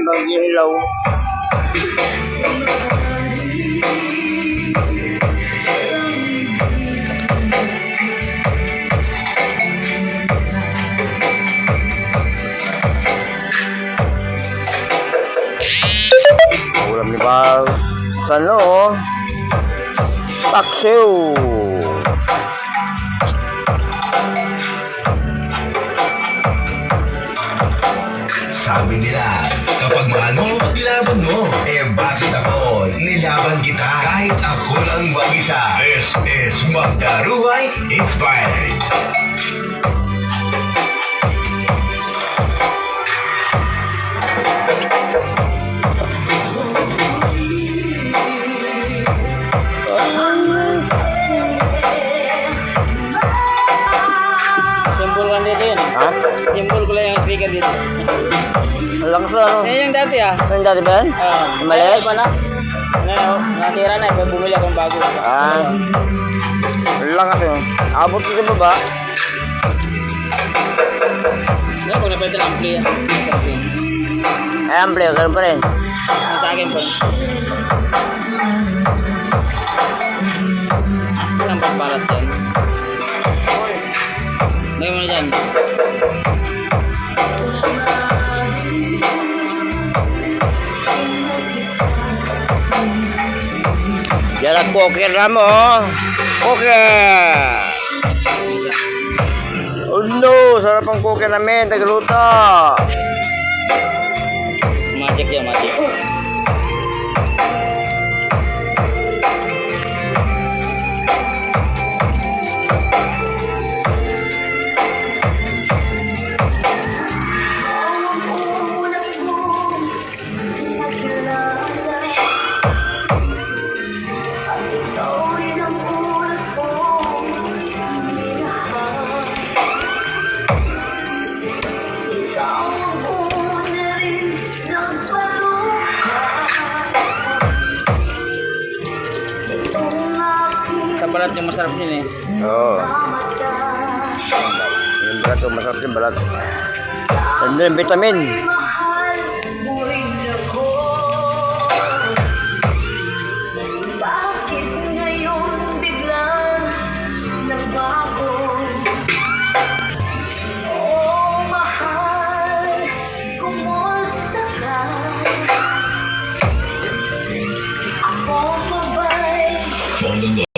mag-hilaw. Ulam ni Pao. Ano? Paksiw. Sabi nila, kapag mahal mo, paglaban mo. Eh bakit ako? Nilaban kita kahit ako lang mag-isa. This is Magdaruhay Inspired. Simbol kan dito yun. Ha? Simbol ko lang yung speaker dito. Lakas na ano? Eh, yung dati ah. Yung dati ba yan? Maliit? Pa na. Natira na. Bumili akong bago. Lakas yun. Abot ko sa baba. Hindi, kung napwede ng ampli yan. Ay, ample. Ganun pa rin. Sa akin pa. Walang pagbalat yan. May mo na dyan. Yan poker na mo. Poker! Oh no! Sarap ang poker namin. Tagaluto. Magic yan, magic. Sa balat yung masarap yun eh. Oo. Yung balat, masarap yung balat. Ano yung vitamin?